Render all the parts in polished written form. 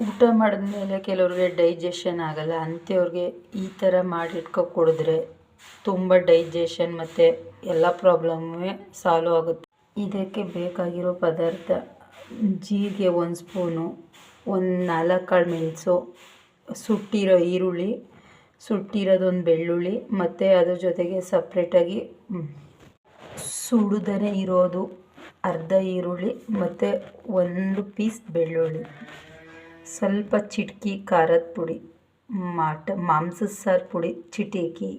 ಊಟ ಮಾಡಿದ್ಮೇಲೆ ಕೆಲವ್ರಿಗೆ ಡೈಜೆಷನ್ ಆಗಲ್ಲ, ಅಂಥವ್ರಿಗೆ ಈ ಥರ ಮಾಡಿಟ್ಕೊ ಕುಡಿದ್ರೆ ತುಂಬ ಡೈಜೆಷನ್ ಮತ್ತು ಎಲ್ಲ ಪ್ರಾಬ್ಲಮ್ಮೇ ಸಾಲ್ವ್ ಆಗುತ್ತೆ. ಇದಕ್ಕೆ ಬೇಕಾಗಿರೋ ಪದಾರ್ಥ: ಜೀರಿಗೆ 1 ಸ್ಪೂನು, ಒಂದು 4 ಕಾಳು ಮೆಣಸು, ಸುಟ್ಟಿರೋ ಈರುಳ್ಳಿ, ಸುಟ್ಟಿರೋದೊಂದು ಬೆಳ್ಳುಳ್ಳಿ, ಮತ್ತು ಅದ್ರ ಜೊತೆಗೆ ಸಪ್ರೇಟಾಗಿ ಸುಡದೇ ಇರೋದು ಅರ್ಧ ಈರುಳ್ಳಿ ಮತ್ತು 1 ಪೀಸ್ ಬೆಳ್ಳುಳ್ಳಿ, ಸ್ವಲ್ಪ ಚಿಟಕಿ ಖಾರದ ಪುಡಿ, ಮಾಂಸದ ಸಾರು ಪುಡಿ ಚಿಟಿಕಿ.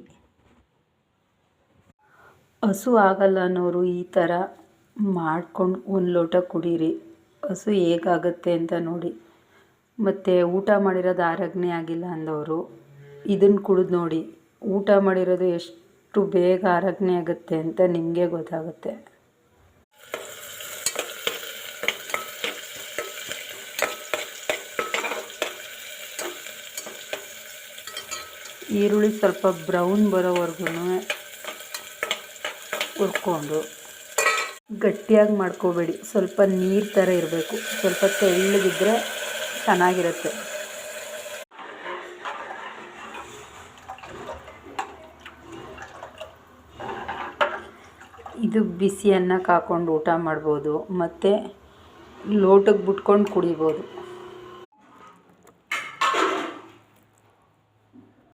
ಹಸು ಆಗಲ್ಲ ಅನ್ನೋರು ಈ ಥರ ಮಾಡ್ಕೊಂಡು 1 ಲೋಟ ಕುಡೀರಿ, ಹಸು ಹೇಗಾಗುತ್ತೆ ಅಂತ ನೋಡಿ. ಮತ್ತು ಊಟ ಮಾಡಿರೋದು ಆರಗ್ನೆ ಆಗಿಲ್ಲ ಅಂದವರು ಇದನ್ನು ಕುಡಿದು ನೋಡಿ, ಊಟ ಮಾಡಿರೋದು ಎಷ್ಟು ಬೇಗ ಆರಗ್ನೆ ಆಗುತ್ತೆ ಅಂತ ನಿಮಗೆ ಗೊತ್ತಾಗುತ್ತೆ. ಈರುಳ್ಳಿ ಸ್ವಲ್ಪ ಬ್ರೌನ್ ಬರೋವರೆಗೂ ಹುರ್ಕೊಂಡು, ಗಟ್ಟಿಯಾಗಿ ಮಾಡ್ಕೋಬೇಡಿ, ಸ್ವಲ್ಪ ನೀರು ಥರ ಇರಬೇಕು, ಸ್ವಲ್ಪ ತೆಳ್ಳಗಿದ್ರೆ ಚೆನ್ನಾಗಿರುತ್ತೆ. ಇದು ಬಿಸಿ ಅನ್ನಕ್ಕೆ ಹಾಕ್ಕೊಂಡು ಊಟ ಮಾಡ್ಬೋದು, ಮತ್ತು ಲೋಟಕ್ಕೆ ಬಿಟ್ಕೊಂಡು ಕುಡಿಬೋದು.